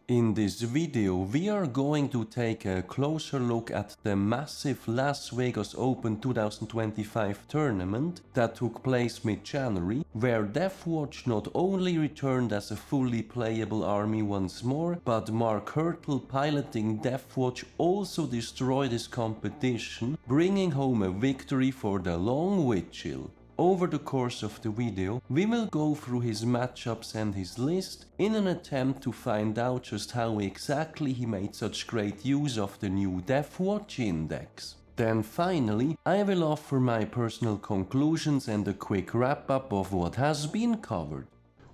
In this video, we are going to take a closer look at the massive Las Vegas Open 2025 tournament that took place mid-January, where Deathwatch not only returned as a fully playable army once more, but Mark Hertel piloting Deathwatch also destroyed his competition, bringing home a victory for the long Vigil. Over the course of the video, we will go through his matchups and his list in an attempt to find out just how exactly he made such great use of the new Deathwatch index. Then finally, I will offer my personal conclusions and a quick wrap up of what has been covered.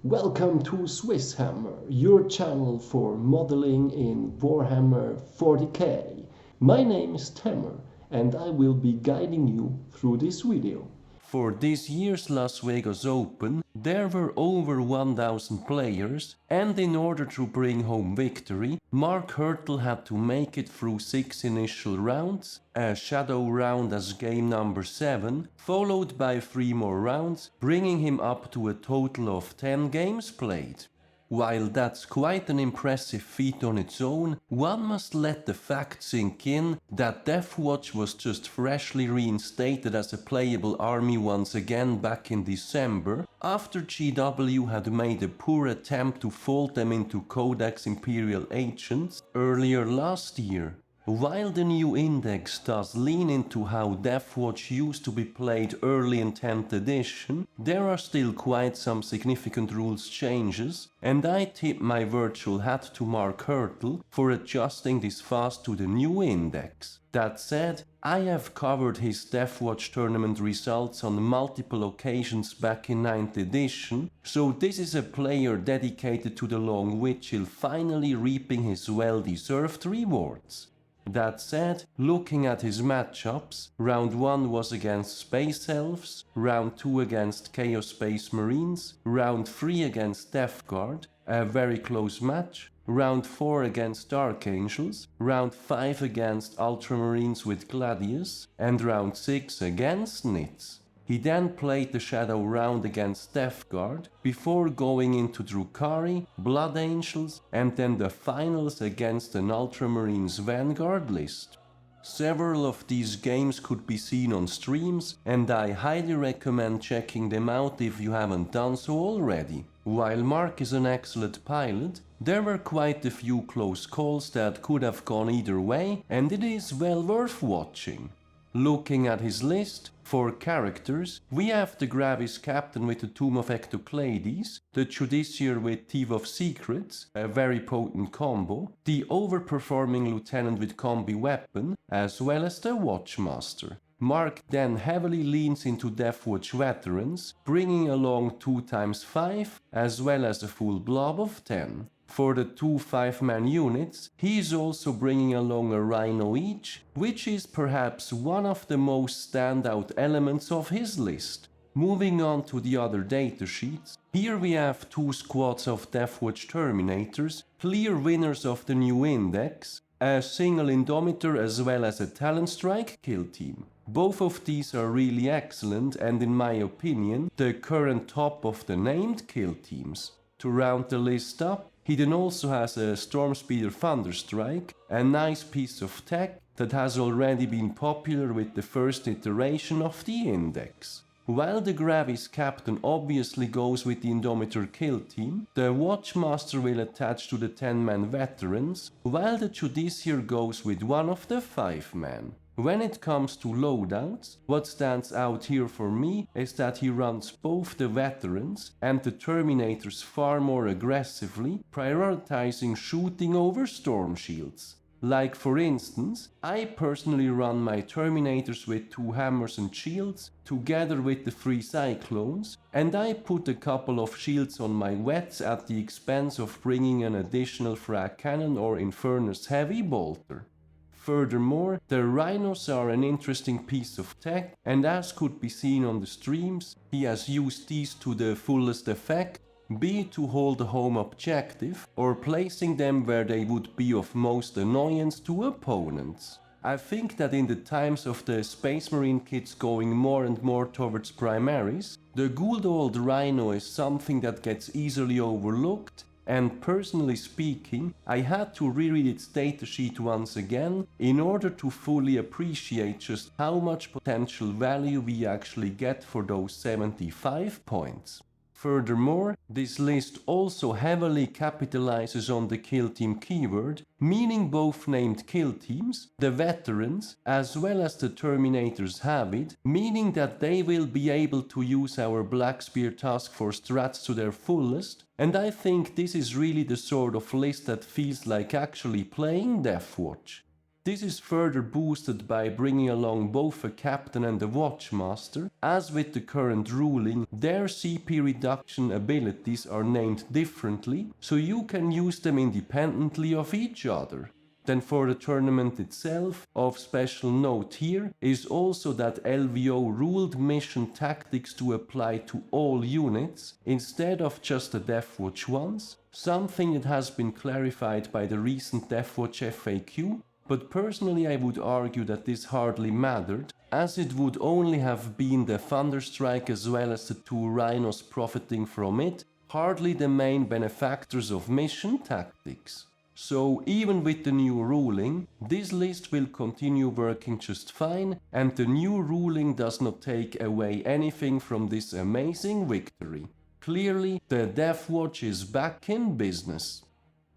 Welcome to SwissHammer, your channel for modeling in Warhammer 40k. My name is Temmer and I will be guiding you through this video. For this year's Las Vegas Open, there were over 1000 players, and in order to bring home victory, Mark Hertel had to make it through 6 initial rounds, a shadow round as game number 7, followed by 3 more rounds, bringing him up to a total of 10 games played. While that's quite an impressive feat on its own, one must let the fact sink in that Deathwatch was just freshly reinstated as a playable army once again back in December, after GW had made a poor attempt to fold them into Codex Imperial Agents earlier last year. While the new index does lean into how Deathwatch used to be played early in 10th edition, there are still quite some significant rules changes, and I tip my virtual hat to Mark Hertel for adjusting this fast to the new index. That said, I have covered his Deathwatch tournament results on multiple occasions back in 9th edition, so this is a player dedicated to the long Vigil finally reaping his well-deserved rewards. That said, looking at his matchups, round 1 was against Space Elves, round 2 against Chaos Space Marines, round 3 against Death Guard, a very close match, round 4 against Archangels, round 5 against Ultramarines with Gladius, and round 6 against Nits. He then played the Shadow round against Death Guard, before going into Drukhari, Blood Angels, and then the finals against an Ultramarines Vanguard list. Several of these games could be seen on streams, and I highly recommend checking them out if you haven't done so already. While Mark is an excellent pilot, there were quite a few close calls that could have gone either way, and it is well worth watching. Looking at his list, for characters, we have the Gravis Captain with the Tomb of Ectoclades, the Judiciary with Thief of Secrets, a very potent combo, the overperforming Lieutenant with Combi Weapon, as well as the Watchmaster. Mark then heavily leans into Deathwatch veterans, bringing along 2x5 as well as a full blob of 10. For the 2 5-man units, he is also bringing along a Rhino each, which is perhaps one of the most standout elements of his list. Moving on to the other datasheets, here we have 2 squads of Deathwatch Terminators, clear winners of the new index, a single Indomitor as well as a Talon Strike kill team. Both of these are really excellent and in my opinion, the current top of the named kill teams. To round the list up, he then also has a Stormspeeder Thunderstrike, a nice piece of tech that has already been popular with the first iteration of the index. While the Gravis Captain obviously goes with the Indomitor kill team, the Watchmaster will attach to the 10-man veterans, while the Judiciary goes with one of the 5-man. When it comes to loadouts, what stands out here for me is that he runs both the veterans and the Terminators far more aggressively, prioritizing shooting over storm shields. Like for instance, I personally run my Terminators with 2 hammers and shields, together with the 3 Cyclones, and I put a couple of shields on my Vets at the expense of bringing an additional frag cannon or Infernus heavy bolter. Furthermore, the Rhinos are an interesting piece of tech, and as could be seen on the streams, he has used these to the fullest effect, be it to hold a home objective, or placing them where they would be of most annoyance to opponents. I think that in the times of the Space Marine kits going more and more towards primaries, the good old Rhino is something that gets easily overlooked, and personally speaking, I had to reread its datasheet once again in order to fully appreciate just how much potential value we actually get for those 75 points. Furthermore, this list also heavily capitalizes on the kill team keyword, meaning both named kill teams, the veterans, as well as the Terminators have it, meaning that they will be able to use our Black Spear Task Force strats to their fullest, and I think this is really the sort of list that feels like actually playing Deathwatch. This is further boosted by bringing along both a captain and a watchmaster, as with the current ruling, their CP reduction abilities are named differently, so you can use them independently of each other. Then for the tournament itself, of special note here is also that LVO ruled mission tactics to apply to all units, instead of just the Deathwatch ones, something that has been clarified by the recent Deathwatch FAQ. But personally I would argue that this hardly mattered, as it would only have been the Thunderstrike as well as the two Rhinos profiting from it, hardly the main benefactors of mission tactics. So even with the new ruling, this list will continue working just fine, and the new ruling does not take away anything from this amazing victory. Clearly, the Deathwatch is back in business.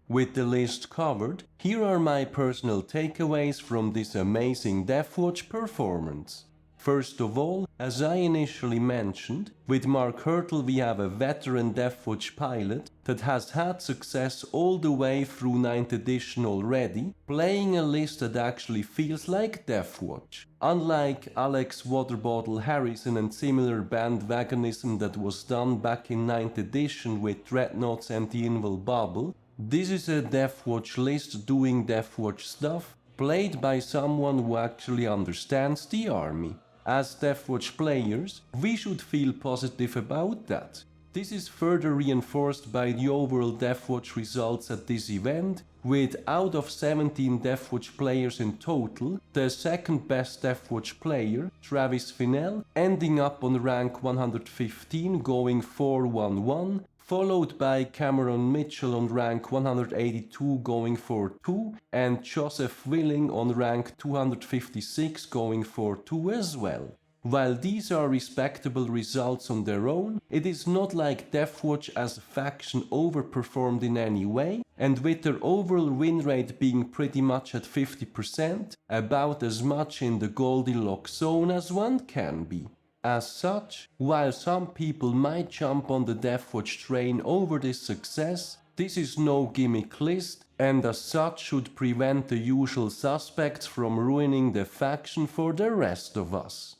With the list covered, here are my personal takeaways from this amazing Deathwatch performance. First of all, as I initially mentioned, with Mark Hertel we have a veteran Deathwatch pilot that has had success all the way through 9th edition already, playing a list that actually feels like Deathwatch. Unlike Alex Waterbottle Harrison and similar bandwagonism that was done back in 9th edition with Dreadnoughts and the Invul Bubble, this is a Deathwatch list doing Deathwatch stuff, played by someone who actually understands the army. As Deathwatch players, we should feel positive about that. This is further reinforced by the overall Deathwatch results at this event, with out of 17 Deathwatch players in total, the second best Deathwatch player, Travis Finnell, ending up on rank 115 going 4-1-1, followed by Cameron Mitchell on rank 182 going for 2 and Joseph Willing on rank 256 going for 2 as well. While these are respectable results on their own, it is not like Deathwatch as a faction overperformed in any way, and with their overall win rate being pretty much at 50%, about as much in the Goldilocks zone as one can be. As such, while some people might jump on the Deathwatch train over this success, this is no gimmick list, and as such should prevent the usual suspects from ruining the faction for the rest of us.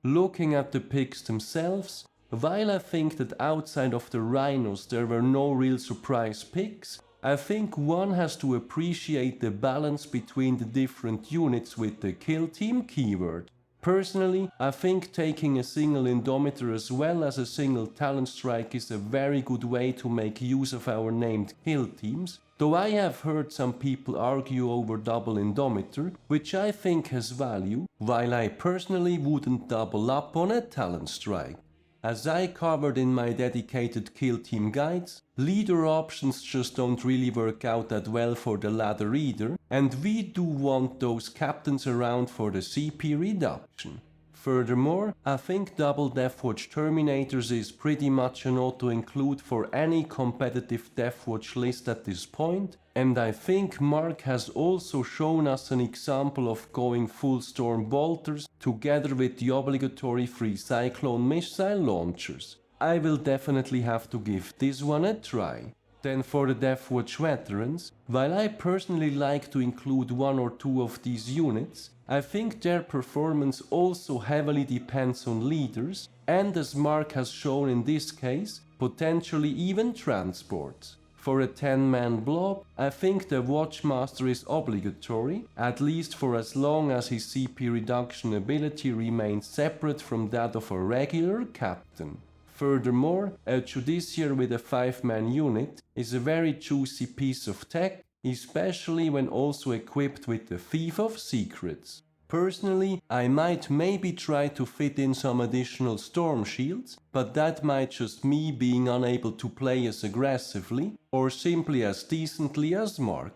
Looking at the picks themselves, while I think that outside of the Rhinos there were no real surprise picks, I think one has to appreciate the balance between the different units with the kill team keyword. Personally, I think taking a single Indomitor as well as a single Talent Strike is a very good way to make use of our named kill teams, though I have heard some people argue over double Indomitor, which I think has value, while I personally wouldn't double up on a Talent Strike. As I covered in my dedicated kill team guides, leader options just don't really work out that well for the ladder either, and we do want those captains around for the CP reduction. Furthermore, I think double Deathwatch Terminators is pretty much an auto-include for any competitive Deathwatch list at this point, and I think Mark has also shown us an example of going full Storm Bolters together with the obligatory 3 Cyclone missile launchers. I will definitely have to give this one a try. Then for the Deathwatch veterans, while I personally like to include 1 or 2 of these units, I think their performance also heavily depends on leaders, and as Mark has shown in this case, potentially even transports. For a 10-man blob, I think the Watchmaster is obligatory, at least for as long as his CP reduction ability remains separate from that of a regular captain. Furthermore, a Judiciary with a 5-man unit is a very juicy piece of tech, especially when also equipped with the Thief of Secrets. Personally, I might maybe try to fit in some additional storm shields, but that might just me being unable to play as aggressively or simply as decently as Mark.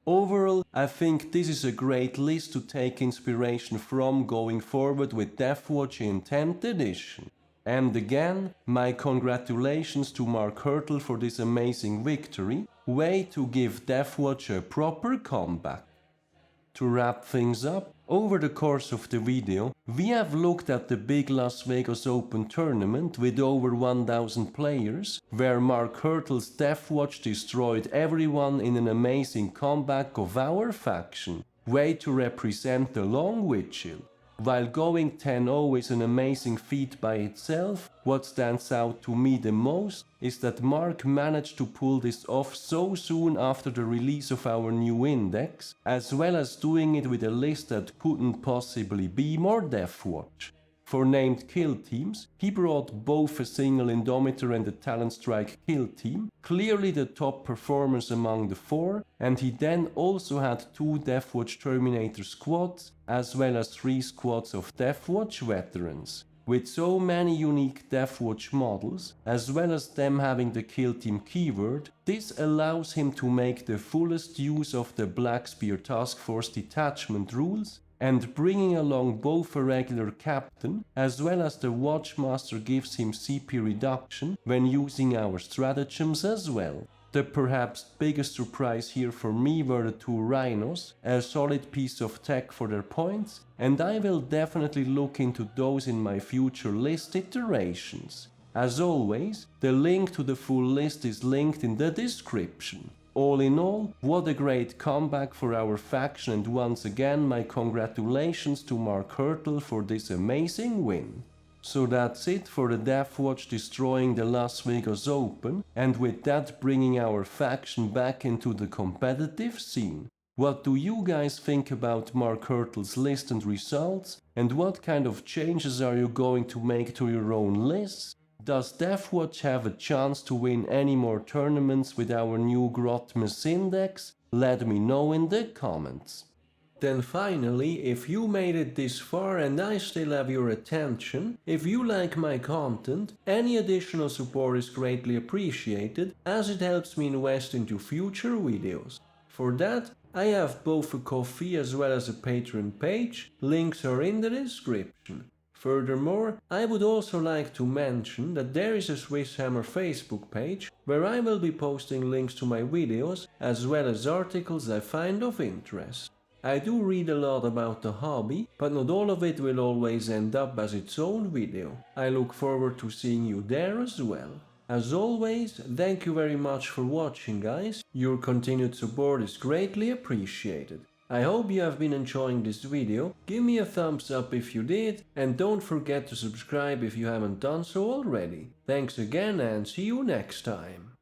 Overall, I think this is a great list to take inspiration from going forward with Deathwatch in 10th edition. And again, my congratulations to Mark Hertel for this amazing victory. Way to give Deathwatch a proper comeback. To wrap things up, over the course of the video, we have looked at the big Las Vegas Open tournament with over 1000 players, where Mark Hertel's Deathwatch destroyed everyone in an amazing comeback of our faction. Way to represent the long Vigil. While going 10-0 is an amazing feat by itself, what stands out to me the most is that Mark managed to pull this off so soon after the release of our new index, as well as doing it with a list that couldn't possibly be more Deathwatch. For named kill teams, he brought both a single Indomitor and a Talent Strike kill team, clearly the top performers among the four, and he then also had 2 Deathwatch Terminator squads, as well as 3 squads of Deathwatch veterans. With so many unique Deathwatch models, as well as them having the kill team keyword, this allows him to make the fullest use of the Black Spear Task Force detachment rules, and bringing along both a regular captain as well as the Watchmaster gives him CP reduction when using our stratagems as well. The perhaps biggest surprise here for me were the 2 Rhinos, a solid piece of tech for their points, and I will definitely look into those in my future list iterations. As always, the link to the full list is linked in the description. All in all, what a great comeback for our faction, and once again my congratulations to Mark Hertel for this amazing win. So that's it for the Deathwatch destroying the Las Vegas Open, and with that bringing our faction back into the competitive scene. What do you guys think about Mark Hertel's list and results, and what kind of changes are you going to make to your own lists? Does Deathwatch have a chance to win any more tournaments with our new Grotmus index? Let me know in the comments. Then finally, if you made it this far and I still have your attention, if you like my content, any additional support is greatly appreciated, as it helps me invest into future videos. For that, I have both a Ko-fi as well as a Patreon page, links are in the description. Furthermore, I would also like to mention that there is a SwissHammer Facebook page where I will be posting links to my videos as well as articles I find of interest. I do read a lot about the hobby, but not all of it will always end up as its own video. I look forward to seeing you there as well. As always, thank you very much for watching, guys. Your continued support is greatly appreciated. I hope you have been enjoying this video, give me a thumbs up if you did, and don't forget to subscribe if you haven't done so already. Thanks again and see you next time.